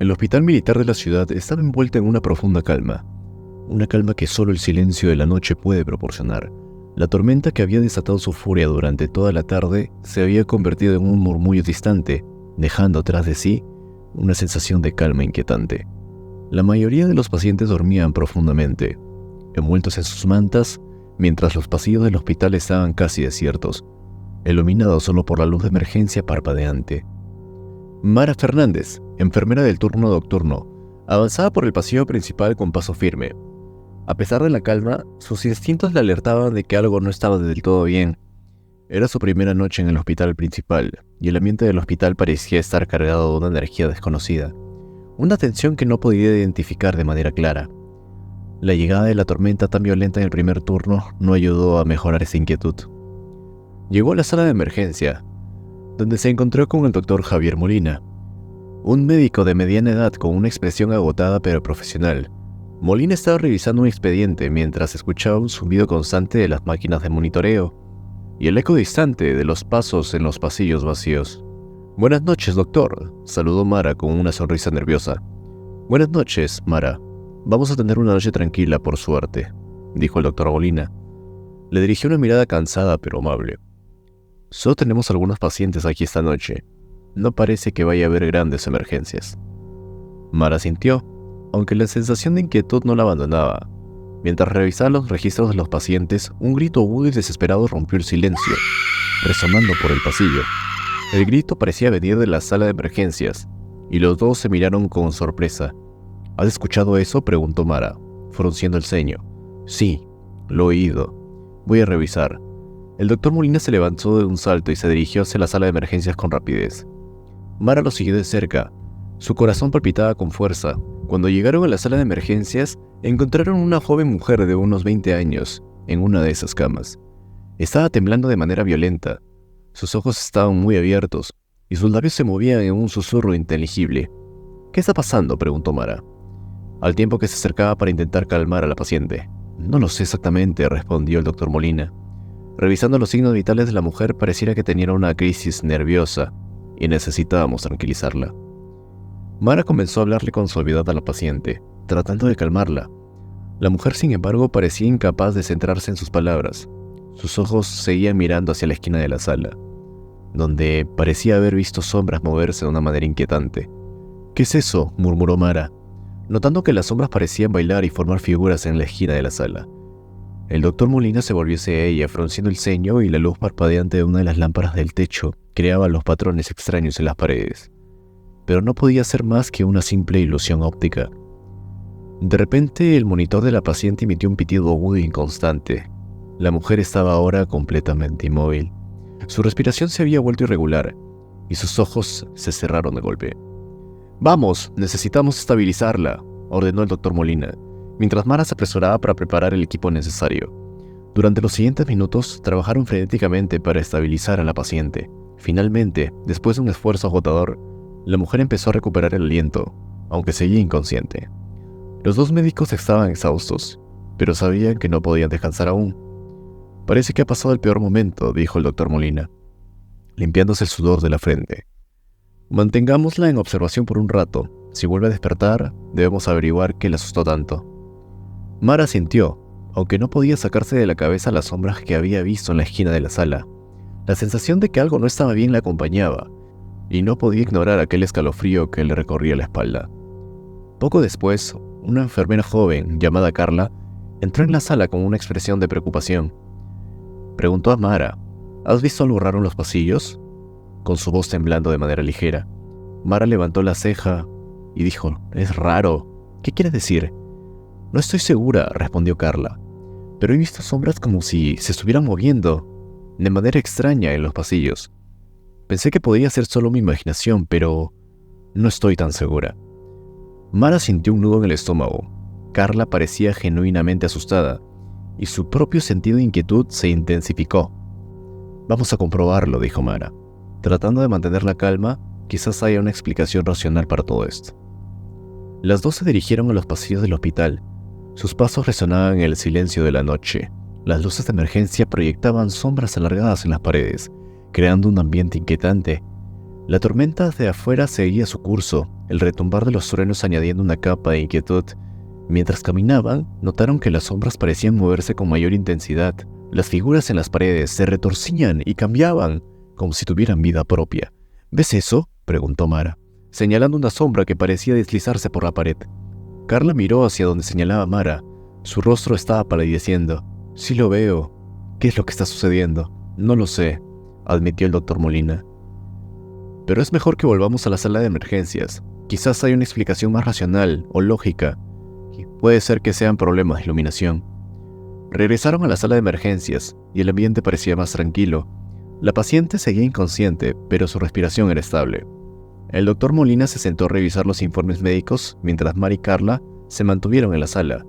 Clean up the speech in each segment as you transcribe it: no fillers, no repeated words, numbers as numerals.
El hospital militar de la ciudad estaba envuelto en una profunda calma. Una calma que solo el silencio de la noche puede proporcionar. La tormenta que había desatado su furia durante toda la tarde se había convertido en un murmullo distante, dejando tras de sí una sensación de calma inquietante. La mayoría de los pacientes dormían profundamente, envueltos en sus mantas, mientras los pasillos del hospital estaban casi desiertos, iluminados solo por la luz de emergencia parpadeante. Mara Fernández, enfermera del turno nocturno, avanzaba por el pasillo principal con paso firme. A pesar de la calma, sus instintos le alertaban de que algo no estaba del todo bien. Era su primera noche en el hospital principal, y el ambiente del hospital parecía estar cargado de una energía desconocida, una tensión que no podía identificar de manera clara. La llegada de la tormenta tan violenta en el primer turno no ayudó a mejorar esa inquietud. Llegó a la sala de emergencia, donde se encontró con el doctor Javier Molina, un médico de mediana edad con una expresión agotada pero profesional. Molina estaba revisando un expediente mientras escuchaba un zumbido constante de las máquinas de monitoreo y el eco distante de los pasos en los pasillos vacíos. «Buenas noches, doctor», saludó Mara con una sonrisa nerviosa. «Buenas noches, Mara. Vamos a tener una noche tranquila, por suerte», dijo el doctor Molina. Le dirigió una mirada cansada pero amable. «Solo tenemos algunos pacientes aquí esta noche. No parece que vaya a haber grandes emergencias». Mara sintió, aunque la sensación de inquietud no la abandonaba. Mientras revisaba los registros de los pacientes, un grito agudo y desesperado rompió el silencio, resonando por el pasillo. El grito parecía venir de la sala de emergencias, y los dos se miraron con sorpresa. «¿Has escuchado eso?», preguntó Mara, frunciendo el ceño. «Sí, lo he oído. Voy a revisar». El doctor Molina se levantó de un salto y se dirigió hacia la sala de emergencias con rapidez. Mara lo siguió de cerca. Su corazón palpitaba con fuerza. Cuando llegaron a la sala de emergencias, encontraron una joven mujer de unos 20 años en una de esas camas. Estaba temblando de manera violenta. Sus ojos estaban muy abiertos y sus labios se movían en un susurro inteligible. «¿Qué está pasando?», preguntó Mara, al tiempo que se acercaba para intentar calmar a la paciente. «No lo sé exactamente», respondió el doctor Molina. Revisando los signos vitales de la mujer, pareciera que tenía una crisis nerviosa y necesitábamos tranquilizarla. Mara comenzó a hablarle con suavidad a la paciente, tratando de calmarla. La mujer, sin embargo, parecía incapaz de centrarse en sus palabras. Sus ojos seguían mirando hacia la esquina de la sala, donde parecía haber visto sombras moverse de una manera inquietante. «¿Qué es eso?», murmuró Mara, notando que las sombras parecían bailar y formar figuras en la esquina de la sala. El doctor Molina se volvió hacia ella, frunciendo el ceño, y la luz parpadeante de una de las lámparas del techo creaba los patrones extraños en las paredes. Pero no podía ser más que una simple ilusión óptica. De repente, el monitor de la paciente emitió un pitido agudo e inconstante. La mujer estaba ahora completamente inmóvil. Su respiración se había vuelto irregular, y sus ojos se cerraron de golpe. «Vamos, necesitamos estabilizarla», ordenó el doctor Molina, mientras Mara se apresuraba para preparar el equipo necesario. Durante los siguientes minutos, trabajaron frenéticamente para estabilizar a la paciente. Finalmente, después de un esfuerzo agotador, la mujer empezó a recuperar el aliento, aunque seguía inconsciente. Los dos médicos estaban exhaustos, pero sabían que no podían descansar aún. «Parece que ha pasado el peor momento», dijo el doctor Molina, limpiándose el sudor de la frente. «Mantengámosla en observación por un rato. Si vuelve a despertar, debemos averiguar qué le asustó tanto». Mara sintió, aunque no podía sacarse de la cabeza las sombras que había visto en la esquina de la sala. La sensación de que algo no estaba bien la acompañaba, y no podía ignorar aquel escalofrío que le recorría la espalda. Poco después, una enfermera joven llamada Carla entró en la sala con una expresión de preocupación. Preguntó a Mara: «¿Has visto algo raro en los pasillos?», con su voz temblando de manera ligera. Mara levantó la ceja y dijo: «Es raro. ¿Qué quieres decir?». «No estoy segura», respondió Carla, «pero he visto sombras como si se estuvieran moviendo de manera extraña en los pasillos. Pensé que podía ser solo mi imaginación, pero no estoy tan segura». Mara sintió un nudo en el estómago. Carla parecía genuinamente asustada, y su propio sentido de inquietud se intensificó. «Vamos a comprobarlo», dijo Mara, tratando de mantener la calma. Quizás haya una explicación racional para todo esto. Las dos se dirigieron a los pasillos del hospital. Sus pasos resonaban en el silencio de la noche. Las luces de emergencia proyectaban sombras alargadas en las paredes, creando un ambiente inquietante. La tormenta de afuera seguía su curso, el retumbar de los truenos añadiendo una capa de inquietud. Mientras caminaban, notaron que las sombras parecían moverse con mayor intensidad. Las figuras en las paredes se retorcían y cambiaban, como si tuvieran vida propia. ¿Ves eso?, preguntó Mara, señalando una sombra que parecía deslizarse por la pared. Carla miró hacia donde señalaba Mara. Su rostro estaba palideciendo. «Sí lo veo. ¿Qué es lo que está sucediendo?» «No lo sé», admitió el doctor Molina. «Pero es mejor que volvamos a la sala de emergencias. Quizás hay una explicación más racional o lógica. Puede ser que sean problemas de iluminación». Regresaron a la sala de emergencias y el ambiente parecía más tranquilo. La paciente seguía inconsciente, pero su respiración era estable. El doctor Molina se sentó a revisar los informes médicos mientras Mara y Carla se mantuvieron en la sala,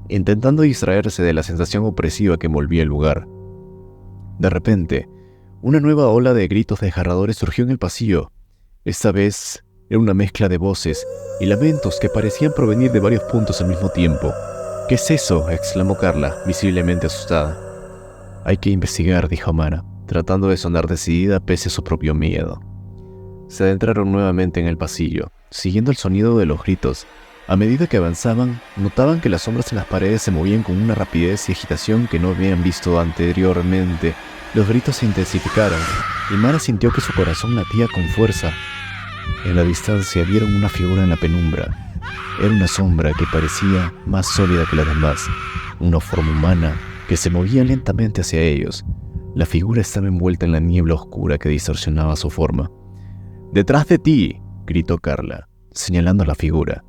intentando distraerse de la sensación opresiva que envolvía el lugar. De repente, una nueva ola de gritos desgarradores surgió en el pasillo. Esta vez era una mezcla de voces y lamentos que parecían provenir de varios puntos al mismo tiempo. «¿Qué es eso?», exclamó Carla, visiblemente asustada. «Hay que investigar», dijo Mara, tratando de sonar decidida pese a su propio miedo. Se adentraron nuevamente en el pasillo, siguiendo el sonido de los gritos. A medida que avanzaban, notaban que las sombras en las paredes se movían con una rapidez y agitación que no habían visto anteriormente. Los gritos se intensificaron, y Mara sintió que su corazón latía con fuerza. En la distancia vieron una figura en la penumbra. Era una sombra que parecía más sólida que las demás, una forma humana que se movía lentamente hacia ellos. La figura estaba envuelta en la niebla oscura que distorsionaba su forma. «¡Detrás de ti!», gritó Carla, señalando a la figura.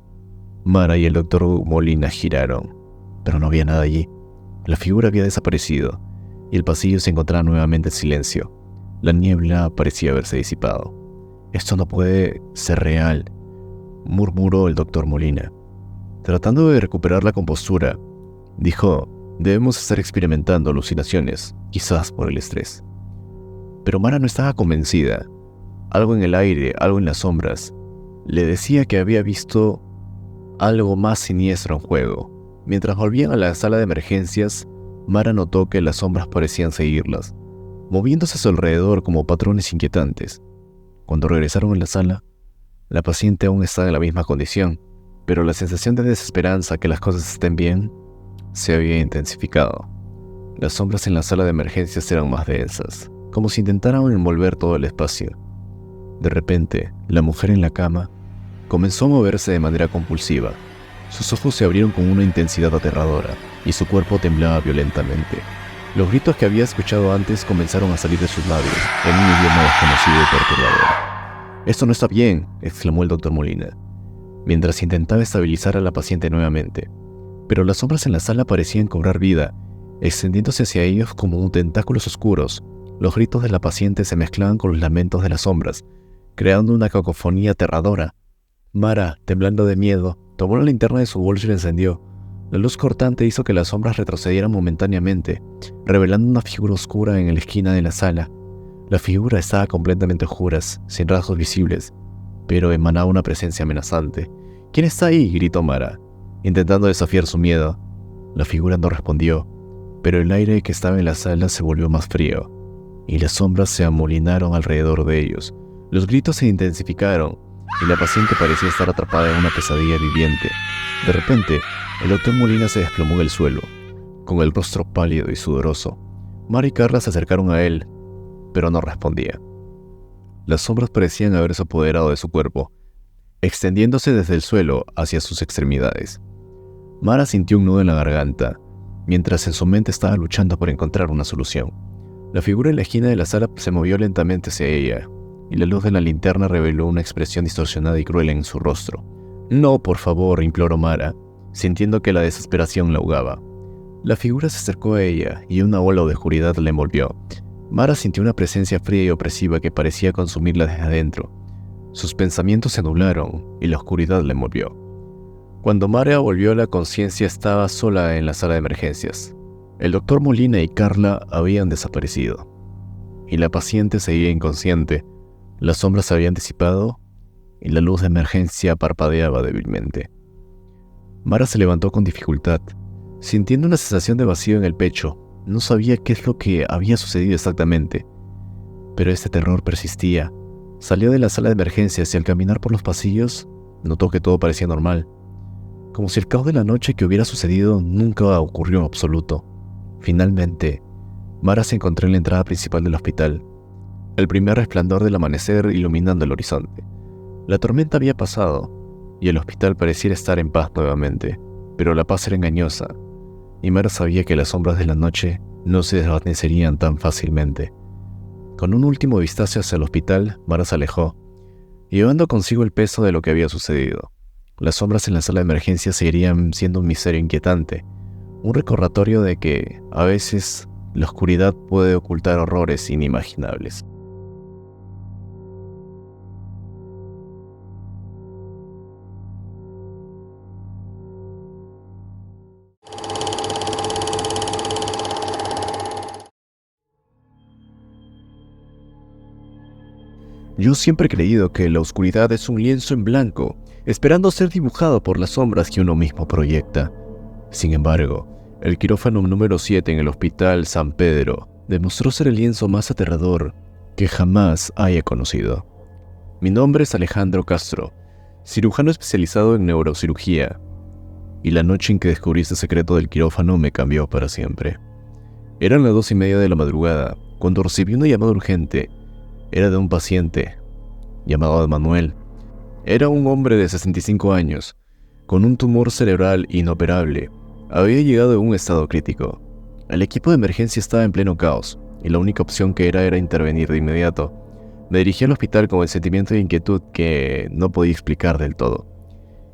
Mara y el doctor Molina giraron, pero no había nada allí. La figura había desaparecido, y el pasillo se encontraba nuevamente en silencio. La niebla parecía haberse disipado. «Esto no puede ser real», murmuró el doctor Molina. Tratando de recuperar la compostura, dijo: «Debemos estar experimentando alucinaciones, quizás por el estrés». Pero Mara no estaba convencida. Algo en el aire, algo en las sombras, le decía que había visto algo más siniestro en juego. Mientras volvían a la sala de emergencias, Mara notó que las sombras parecían seguirlas, moviéndose a su alrededor como patrones inquietantes. Cuando regresaron a la sala, la paciente aún estaba en la misma condición, pero la sensación de desesperanza que las cosas estén bien se había intensificado. Las sombras en la sala de emergencias eran más densas, como si intentaran envolver todo el espacio. De repente, la mujer en la cama comenzó a moverse de manera compulsiva. Sus ojos se abrieron con una intensidad aterradora y su cuerpo temblaba violentamente. Los gritos que había escuchado antes comenzaron a salir de sus labios en un idioma desconocido y perturbador. «Esto no está bien», exclamó el doctor Molina, mientras intentaba estabilizar a la paciente nuevamente. Pero las sombras en la sala parecían cobrar vida, extendiéndose hacia ellos como tentáculos oscuros. Los gritos de la paciente se mezclaban con los lamentos de las sombras, creando una cacofonía aterradora. Mara, temblando de miedo, tomó la linterna de su bolso y la encendió. La luz cortante hizo que las sombras retrocedieran momentáneamente, revelando una figura oscura en la esquina de la sala. La figura estaba completamente a oscuras, sin rasgos visibles, pero emanaba una presencia amenazante. «¿Quién está ahí?», gritó Mara, intentando desafiar su miedo. La figura no respondió, pero el aire que estaba en la sala se volvió más frío, y las sombras se amolinaron alrededor de ellos. Los gritos se intensificaron, y la paciente parecía estar atrapada en una pesadilla viviente. De repente, el doctor Molina se desplomó en el suelo, con el rostro pálido y sudoroso. Mara y Carla se acercaron a él, pero no respondía. Las sombras parecían haberse apoderado de su cuerpo, extendiéndose desde el suelo hacia sus extremidades. Mara sintió un nudo en la garganta, mientras en su mente estaba luchando por encontrar una solución. La figura en la esquina de la sala se movió lentamente hacia ella, y la luz de la linterna reveló una expresión distorsionada y cruel en su rostro. «No, por favor», imploró Mara, sintiendo que la desesperación la ahogaba. La figura se acercó a ella y una ola de oscuridad la envolvió. Mara sintió una presencia fría y opresiva que parecía consumirla desde adentro. Sus pensamientos se anularon y la oscuridad la envolvió. Cuando Mara volvió a la conciencia, estaba sola en la sala de emergencias. El doctor Molina y Carla habían desaparecido, y la paciente seguía inconsciente. Las sombras se habían disipado y la luz de emergencia parpadeaba débilmente. Mara se levantó con dificultad, sintiendo una sensación de vacío en el pecho. No sabía qué es lo que había sucedido exactamente, pero este terror persistía. Salió de la sala de emergencias y al caminar por los pasillos, notó que todo parecía normal, como si el caos de la noche que hubiera sucedido nunca ocurrió en absoluto. Finalmente, Mara se encontró en la entrada principal del hospital, el primer resplandor del amanecer iluminando el horizonte. La tormenta había pasado, y el hospital pareciera estar en paz nuevamente, pero la paz era engañosa, y Mara sabía que las sombras de la noche no se desvanecerían tan fácilmente. Con un último vistazo hacia el hospital, Mara se alejó, llevando consigo el peso de lo que había sucedido. Las sombras en la sala de emergencia seguirían siendo un misterio inquietante, un recordatorio de que, a veces, la oscuridad puede ocultar horrores inimaginables. Yo siempre he creído que la oscuridad es un lienzo en blanco, esperando ser dibujado por las sombras que uno mismo proyecta. Sin embargo, el quirófano número 7 en el Hospital San Pedro demostró ser el lienzo más aterrador que jamás haya conocido. Mi nombre es Alejandro Castro, cirujano especializado en neurocirugía, y la noche en que descubrí este secreto del quirófano me cambió para siempre. Eran las 2:30 de la madrugada, cuando recibí una llamada urgente. Era de un paciente, llamado Manuel. Era un hombre de 65 años, con un tumor cerebral inoperable. Había llegado en un estado crítico. El equipo de emergencia estaba en pleno caos, y la única opción que era intervenir de inmediato. Me dirigí al hospital con el sentimiento de inquietud que no podía explicar del todo.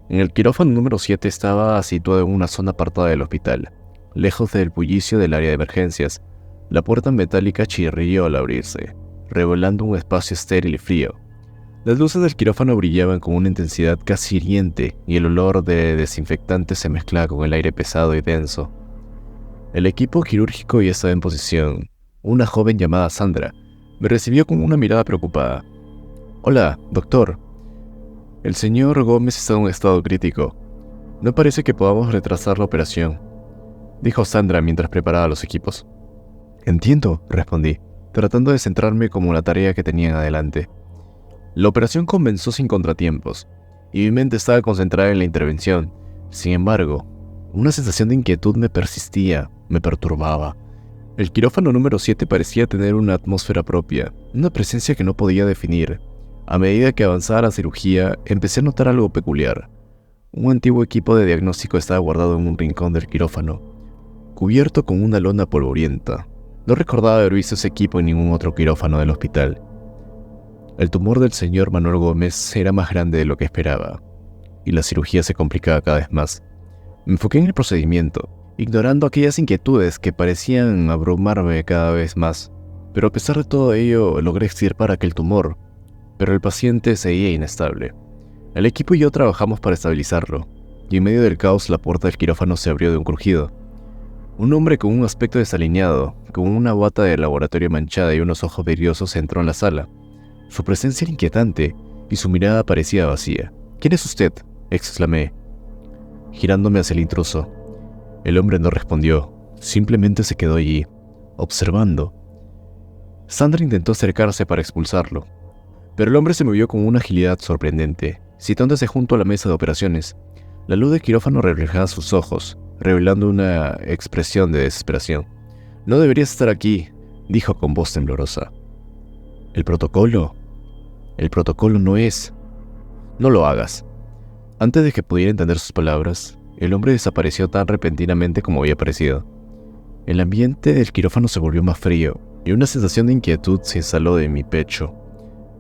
En el quirófano número 7 estaba situado en una zona apartada del hospital, lejos del bullicio del área de emergencias. La puerta metálica chirrió al abrirse, revelando un espacio estéril y frío. Las luces del quirófano brillaban con una intensidad casi hiriente y el olor de desinfectante se mezclaba con el aire pesado y denso. El equipo quirúrgico ya estaba en posición. Una joven llamada Sandra me recibió con una mirada preocupada. «Hola, doctor. El señor Gómez está en un estado crítico. No parece que podamos retrasar la operación», dijo Sandra mientras preparaba los equipos. «Entiendo», respondí, tratando de centrarme como en la tarea que tenían adelante. La operación comenzó sin contratiempos, y mi mente estaba concentrada en la intervención. Sin embargo, una sensación de inquietud me persistía, me perturbaba. El quirófano número 7 parecía tener una atmósfera propia, una presencia que no podía definir. A medida que avanzaba la cirugía, empecé a notar algo peculiar. Un antiguo equipo de diagnóstico estaba guardado en un rincón del quirófano, cubierto con una lona polvorienta. No recordaba haber visto ese equipo en ningún otro quirófano del hospital. El tumor del señor Manuel Gómez era más grande de lo que esperaba, y la cirugía se complicaba cada vez más. Me enfoqué en el procedimiento, ignorando aquellas inquietudes que parecían abrumarme cada vez más. Pero a pesar de todo ello, logré extirpar aquel tumor, pero el paciente seguía inestable. El equipo y yo trabajamos para estabilizarlo, y en medio del caos la puerta del quirófano se abrió de un crujido. Un hombre con un aspecto desaliñado, con una bata de laboratorio manchada y unos ojos vidriosos entró en la sala. Su presencia era inquietante y su mirada parecía vacía. «¿Quién es usted?», exclamé, girándome hacia el intruso. El hombre no respondió, simplemente se quedó allí, observando. Sandra intentó acercarse para expulsarlo, pero el hombre se movió con una agilidad sorprendente, situándose junto a la mesa de operaciones. La luz del quirófano reflejaba sus ojos, revelando una expresión de desesperación. «No deberías estar aquí», dijo con voz temblorosa. «¿El protocolo? El protocolo no es...». «No lo hagas». Antes de que pudiera entender sus palabras, el hombre desapareció tan repentinamente como había aparecido. El ambiente del quirófano se volvió más frío, y una sensación de inquietud se instaló en mi pecho.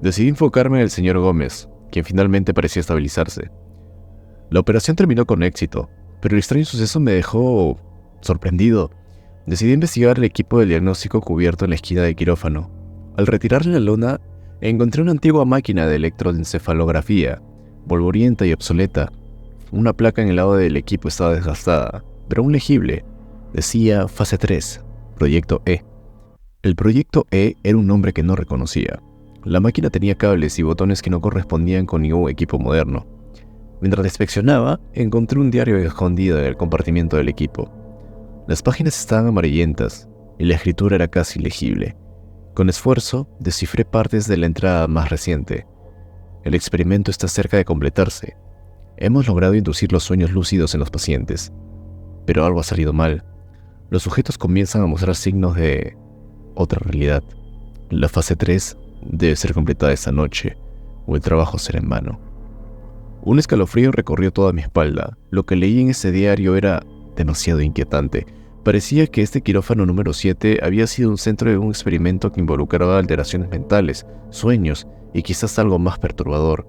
Decidí enfocarme en el señor Gómez, quien finalmente parecía estabilizarse. La operación terminó con éxito, pero el extraño suceso me dejó sorprendido. Decidí investigar el equipo de diagnóstico cubierto en la esquina del quirófano. Al retirarle la lona, encontré una antigua máquina de electroencefalografía, polvorienta y obsoleta. Una placa en el lado del equipo estaba desgastada, pero aún legible. Decía Fase 3, Proyecto E. El Proyecto E era un nombre que no reconocía. La máquina tenía cables y botones que no correspondían con ningún equipo moderno. Mientras inspeccionaba, encontré un diario escondido en el compartimiento del equipo. Las páginas estaban amarillentas y la escritura era casi ilegible. Con esfuerzo, descifré partes de la entrada más reciente. El experimento está cerca de completarse. Hemos logrado inducir los sueños lúcidos en los pacientes. Pero algo ha salido mal. Los sujetos comienzan a mostrar signos de otra realidad. La fase 3 debe ser completada esta noche, o el trabajo será en vano. Un escalofrío recorrió toda mi espalda. Lo que leí en ese diario era demasiado inquietante. Parecía que este quirófano número 7 había sido un centro de un experimento que involucraba alteraciones mentales, sueños y quizás algo más perturbador.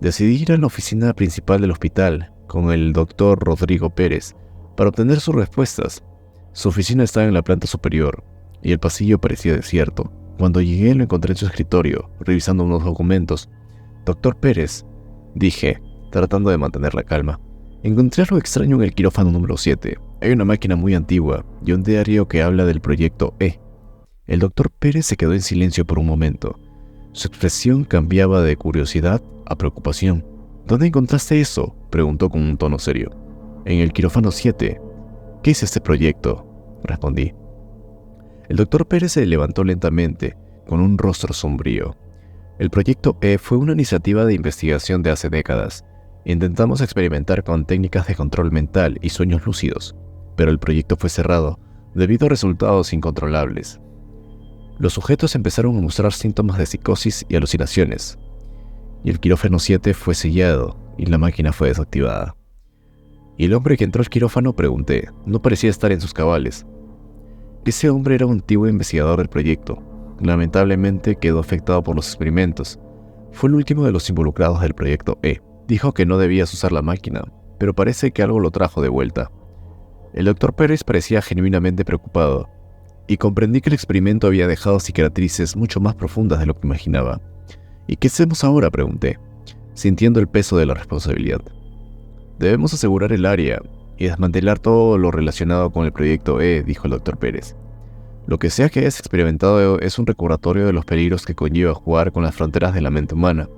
Decidí ir a la oficina principal del hospital, con el doctor Rodrigo Pérez, para obtener sus respuestas. Su oficina estaba en la planta superior, y el pasillo parecía desierto. Cuando llegué lo encontré en su escritorio, revisando unos documentos. «Doctor Pérez», dije, tratando de mantener la calma. «Encontré algo extraño en el quirófano número 7. Hay una máquina muy antigua y un diario que habla del proyecto E». El doctor Pérez se quedó en silencio por un momento. Su expresión cambiaba de curiosidad a preocupación. «¿Dónde encontraste eso?», preguntó con un tono serio. «En el quirófano 7. «¿Qué es este proyecto?», respondí. El doctor Pérez se levantó lentamente, con un rostro sombrío. El proyecto E fue una iniciativa de investigación de hace décadas. Intentamos experimentar con técnicas de control mental y sueños lúcidos, pero el proyecto fue cerrado debido a resultados incontrolables. Los sujetos empezaron a mostrar síntomas de psicosis y alucinaciones, y el quirófano 7 fue sellado y la máquina fue desactivada. Y el hombre que entró al quirófano, pregunté, no parecía estar en sus cabales. Ese hombre era un antiguo investigador del proyecto. Lamentablemente quedó afectado por los experimentos. Fue el último de los involucrados del proyecto E. Dijo que no debías usar la máquina, pero parece que algo lo trajo de vuelta. El doctor Pérez parecía genuinamente preocupado, y comprendí que el experimento había dejado cicatrices mucho más profundas de lo que imaginaba. «¿Y qué hacemos ahora?», pregunté, sintiendo el peso de la responsabilidad. «Debemos asegurar el área y desmantelar todo lo relacionado con el proyecto E», dijo el doctor Pérez. «Lo que sea que hayas experimentado es un recordatorio de los peligros que conlleva jugar con las fronteras de la mente humana».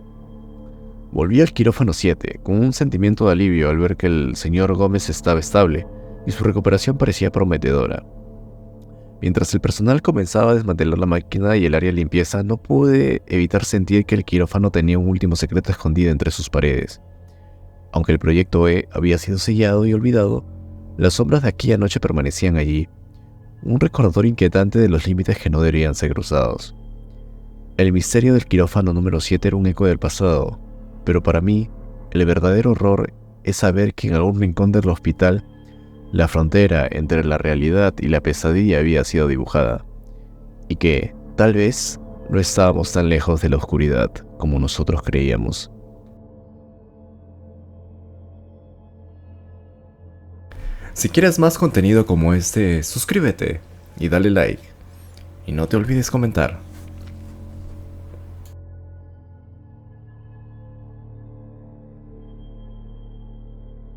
Volví al quirófano 7, con un sentimiento de alivio al ver que el señor Gómez estaba estable y su recuperación parecía prometedora. Mientras el personal comenzaba a desmantelar la máquina y el área de limpieza, no pude evitar sentir que el quirófano tenía un último secreto escondido entre sus paredes. Aunque el proyecto E había sido sellado y olvidado, las sombras de aquella noche permanecían allí, un recordatorio inquietante de los límites que no deberían ser cruzados. El misterio del quirófano número 7 era un eco del pasado, pero para mí, el verdadero horror es saber que en algún rincón del hospital, la frontera entre la realidad y la pesadilla había sido dibujada, y que, tal vez, no estábamos tan lejos de la oscuridad como nosotros creíamos. Si quieres más contenido como este, suscríbete y dale like. Y no te olvides comentar.